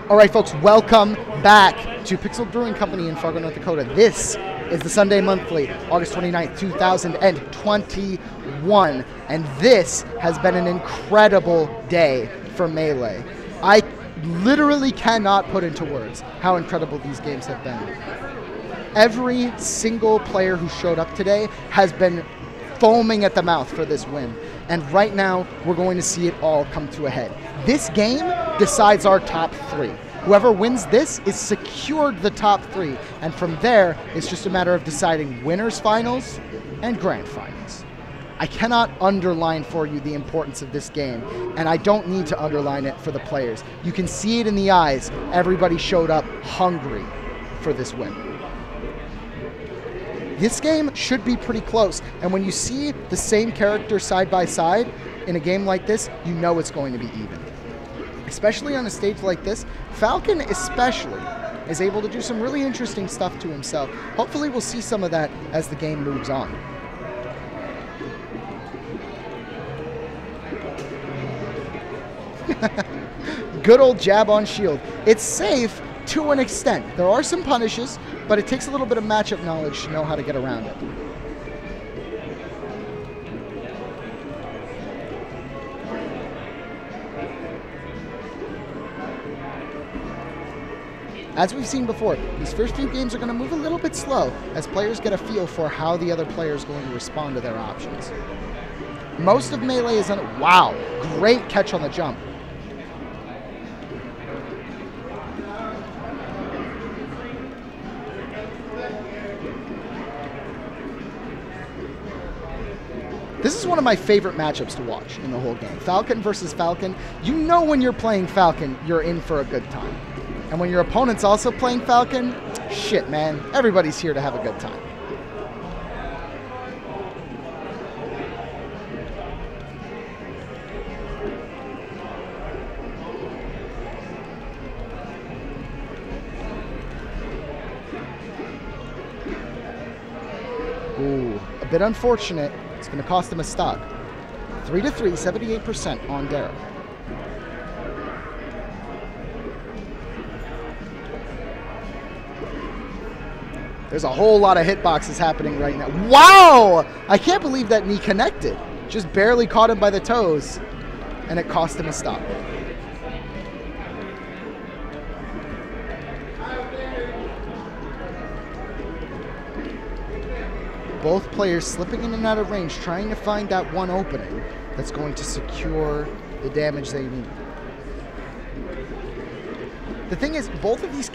All right, folks, welcome back to Pixel Brewing Company in Fargo, North Dakota. This is the Sunday Monthly, August 29th, 2021, and this has been an incredible day for Melee. I literally cannot put into words how incredible these games have been. Every single player who showed up today has been foaming at the mouth for this win, and right now we're going to see it all come to a head. This game decides our top three. Whoever wins this is secured the top three, and from there, it's just a matter of deciding winners finals and grand finals. I cannot underline for you the importance of this game, and I don't need to underline it for the players. You can see it in the eyes. Everybody showed up hungry for this win. This game should be pretty close, and when you see the same character side by side in a game like this, you know it's going to be even. Especially on a stage like this, Falcon especially is able to do some really interesting stuff to himself. Hopefully we'll see some of that as the game moves on. Good old jab on shield. It's safe to an extent. There are some punishes, but it takes a little bit of matchup knowledge to know how to get around it. As we've seen before, these first few games are going to move a little bit slow as players get a feel for how the other player is going to respond to their options. Most of Melee is on it. Wow, great catch on the jump. This is one of my favorite matchups to watch in the whole game. Falcon versus Falcon. You know when you're playing Falcon, you're in for a good time. And when your opponent's also playing Falcon, shit, man, everybody's here to have a good time. Ooh, a bit unfortunate. It's going to cost him a stock. 3-3, 78% on Derek. There's a whole lot of hitboxes happening right now. Wow! I can't believe that knee connected. Just barely caught him by the toes, and it cost him a stop. Both players slipping in and out of range, trying to find that one opening that's going to secure the damage they need. The thing is, both of these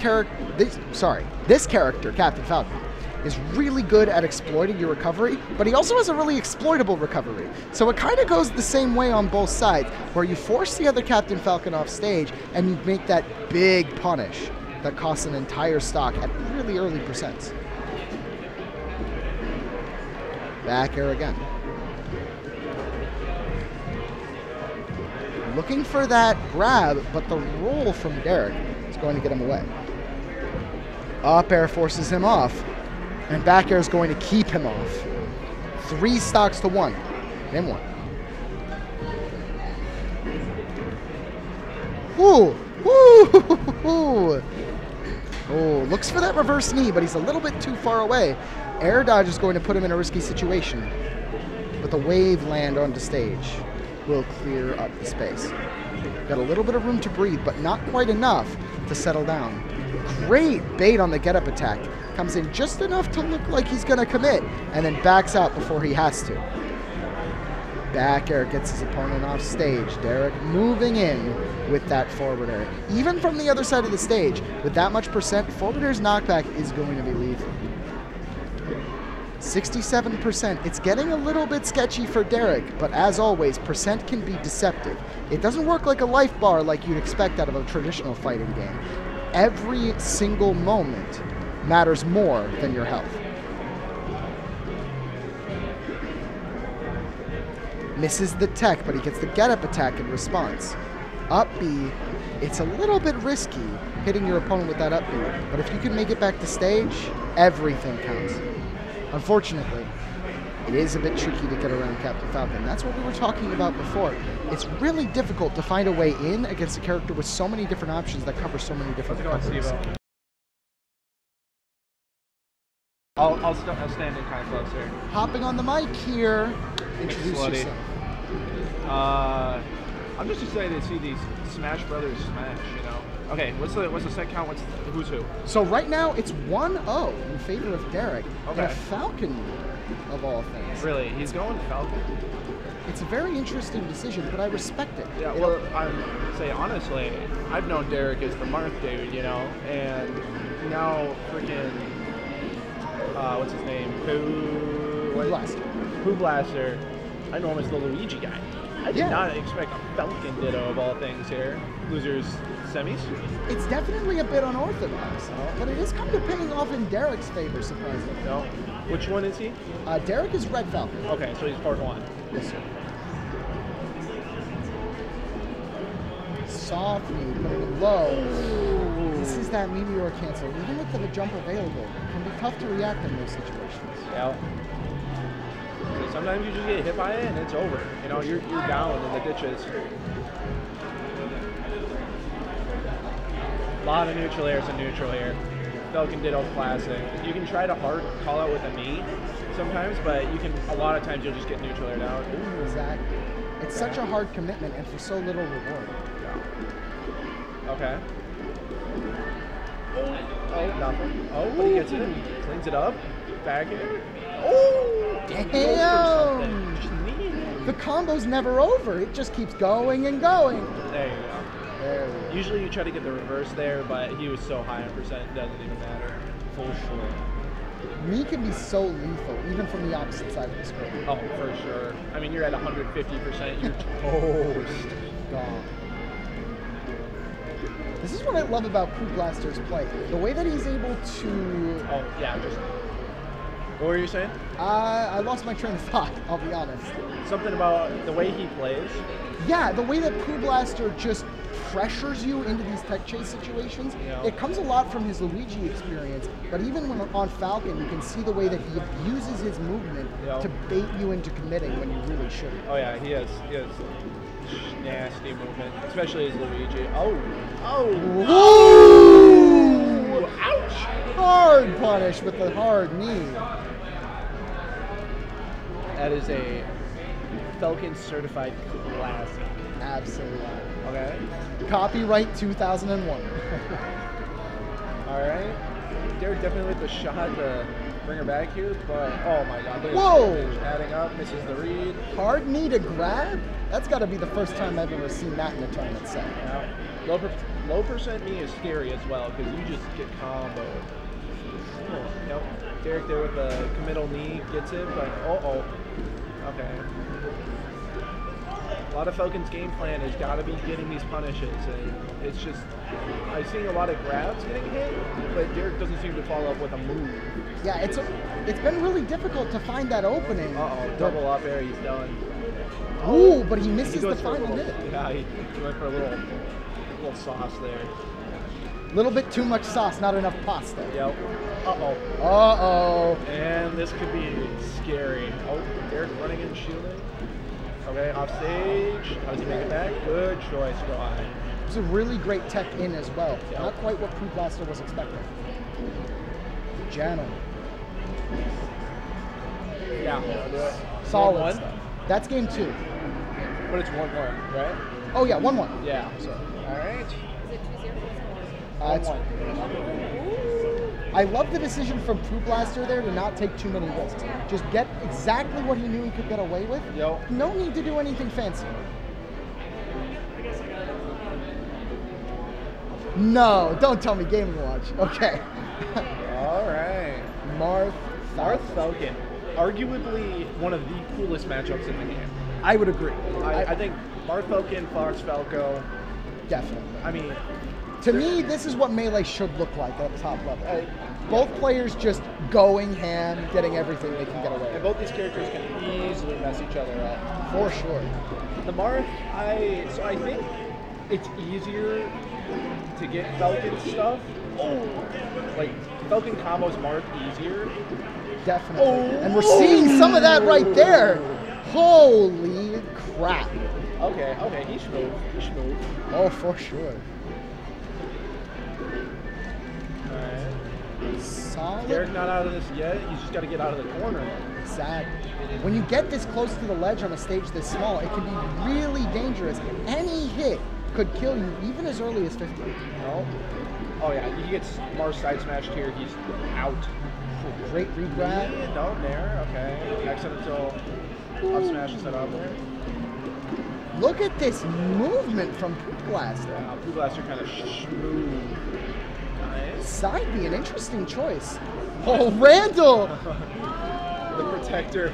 this character, Captain Falcon, is really good at exploiting your recovery, but he also has a really exploitable recovery. So it kind of goes the same way on both sides, where you force the other Captain Falcon off stage and you make that big punish that costs an entire stock at really early percents. Back air again. Looking for that grab, but the roll from Derek is going to get him away. Up air forces him off, and back air is going to keep him off. 3 stocks to 1. Game 1. Ooh! Ooh! Oh, looks for that reverse knee, but he's a little bit too far away. Air dodge is going to put him in a risky situation, but the wave land onto stage will clear up the space. Got a little bit of room to breathe, but not quite enough to settle down. Great bait on the get-up attack. Comes in just enough to look like he's going to commit, and then backs out before he has to. Back air gets his opponent off stage. Derek moving in with that forward air. Even from the other side of the stage, with that much percent, forward air's knockback is going to be lethal. 67%. It's getting a little bit sketchy for Derek, but as always, percent can be deceptive. It doesn't work like a life bar like you'd expect out of a traditional fighting game. Every single moment matters more than your health. Misses the tech, but he gets the get-up attack in response. Up B, it's a little bit risky hitting your opponent with that up B, but if you can make it back to stage, everything counts. Unfortunately, it is a bit tricky to get around Captain Falcon. That's what we were talking about before. It's really difficult to find a way in against a character with so many different options that cover so many different coverage. I'll stand in kind of close here. Hopping on the mic here. Introduce yourself. I'm just excited to see these Smash Brothers smash, you know. Okay, what's the set count? Who's who? So right now it's 1-0 in favor of Derek. Okay. And a Falcon of all things. Really? He's going Falcon? It's a very interesting decision, but I respect it. Yeah, well, I'm say honestly, I've known Derek as the Marth dude, you know, and now freaking what's his name? PooBlaster. PooBlaster. I know him as the Luigi guy. I did not expect a Falcon Ditto of all things here. Losers semis? It's definitely a bit unorthodox, but it is kind of paying off in Derek's favor, surprisingly. No. Which one is he? Derek is Red Falcon. Okay, so he's part 1. Yes, sir. Soft knee, putting it low. Ooh. This is that meteor cancel. Even with the jump available, it can be tough to react in those situations. Yeah. So sometimes you just get hit by it and it's over. You know, you're down in the ditches. A lot of neutral airs and neutral here. Falcon Ditto classic. You can try to hard call out with a knee sometimes, but you can a lot of times you'll just get neutral air down. Ooh, exactly. It's such a hard commitment and for so little reward. Yeah. Okay. Oh, nothing. Oh, but he gets it. Cleans it up. Back in. Oh! Damn! The combo's never over. It just keeps going and going. There you go. Usually you try to get the reverse there, but he was so high on percent, it doesn't even matter. For sure. Me can be so lethal, even from the opposite side of the screen. Oh, for sure. I mean, you're at 150%, you're toast. Gone. This is what I love about PooBlaster's play. The way that he's able to... Oh, yeah, just... What were you saying? I lost my train of thought, I'll be honest. Something about the way he plays? Yeah, the way that PooBlaster just pressures you into these tech chase situations. Yeah. It comes a lot from his Luigi experience, but even when on Falcon, you can see the way that he abuses his movement to bait you into committing when you really shouldn't. Oh yeah, he has nasty movement, especially his Luigi. Oh! Ouch! Hard punish with the hard knee. That is a Falcon certified classic. Absolutely. Okay. Copyright 2001. All right. Derek definitely with the shot to bring her back here, but oh my god. Whoa! Adding up, misses the read. Hard knee to grab? That's got to be the first time I've ever seen that in a tournament set. Yeah. Low percent knee is scary as well because you just get comboed. Yep. Derek there with the committal knee gets it, but okay. A lot of Falcon's game plan has got to be getting these punishes, and it's just I'm seeing a lot of grabs getting hit, but Derek doesn't seem to follow up with a move. Yeah, it's been really difficult to find that opening. Double up air, he's done. Ooh, but he misses the final hit. Yeah, he went for a little sauce there. A little bit too much sauce, not enough pasta. Yep. And this could be scary. Oh, Derek running and shielding. Okay, off stage. How does he make it back? Good choice, Ryan. It was a really great tech in as well. Yep. Not quite what PooBlaster was expecting. Jano. Yeah. Solid 1-1. stuff. That's game 2. But it's 1-1, right? Oh yeah, 1-1. Yeah. So, all right. Is it 2-0? 1-1. I love the decision from PooBlaster there to not take too many risks. Just get exactly what he knew he could get away with. Yep. No need to do anything fancy. No, don't tell me Game & Watch. Okay. All right. Marth Falcon. Arguably one of the coolest matchups in the game. I would agree. I think Marth Falcon, Fox Falco. Definitely. I mean, to me, this is what Melee should look like at the top level. Both players just going ham, getting everything they can get away with. And both these characters can easily mess each other up. For sure. The Marth, I think it's easier to get Falcon stuff, like Falcon combos mark easier. Definitely. And we're seeing some of that right there. Holy crap. Okay, he should move. Oh, for sure. Alright. Solid. Derek not out of this yet. He's just got to get out of the corner. Exactly. When you get this close to the ledge on a stage this small, it can be really dangerous. Any hit could kill you, even as early as 50. No. Oh yeah, he gets Mars side smashed here. He's out. Great re-grab. Yeah, no, there. Okay. Accidental up smash instead of there. Look at this movement from PooBlaster. Yeah, PooBlaster kind of smooth. Nice. Side B, an interesting choice. Oh, Randall! The protector.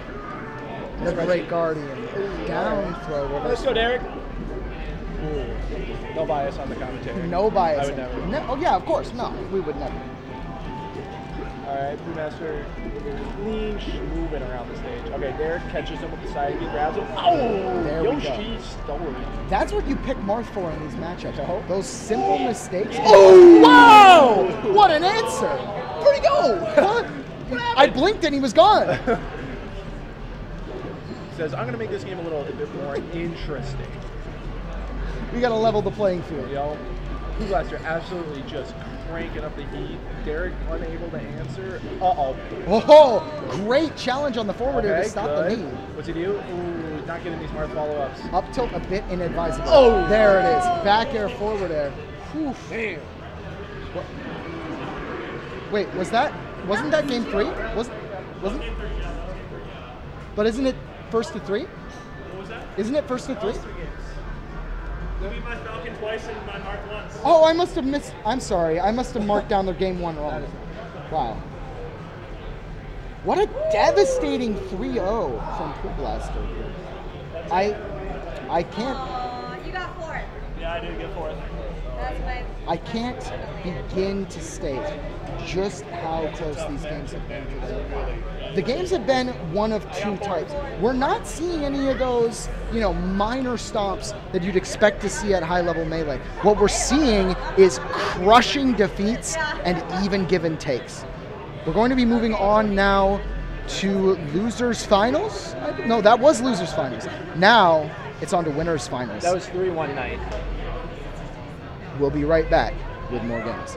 The great guardian. Down throw. Let's go, Derek. Ooh. No bias on the commentary. No bias. I would never. No, oh yeah, of course. No, we would never. Alright, PooBlaster lean moving around the stage. Okay, Derek catches him with the side, he grabs him. Oh! There we Yoshi go. stole it. That's what you pick Marth for in these matchups. No. Those simple mistakes. Oh, wow! What an answer! Where'd he go? What? I blinked and he was gone. Says, I'm going to make this game a bit more interesting. We got to level the playing field. Yo, PooBlaster absolutely just cranking up the heat. Derek unable to answer. Uh-oh. Oh, great challenge on the forwarder to stop good. the knee. What's he do? Ooh, not getting these smart follow-ups. Up tilt a bit inadvisable. Oh! There it is. Back air, forward air. Whew. Damn. What? Wait, wasn't that game 3? Wasn't? But isn't it first to 3? What was that? Isn't it first to 3? 3 games. You beat my Falcon twice and my Mark once. Oh, I must have missed. I'm sorry. I must have marked down the game 1 wrong. Wow. What a devastating 3-0 from PooBlaster. I can't. You got 4th. Yeah, I did get 4th. That's my. I can't begin to state just how close these games have been today. The games have been one of 2 types. We're not seeing any of those, minor stomps that you'd expect to see at high-level Melee. What we're seeing is crushing defeats and even give and takes. We're going to be moving on now to losers finals. No, that was losers finals. Now it's on to winners finals. That was 3-1 night. We'll be right back with more games.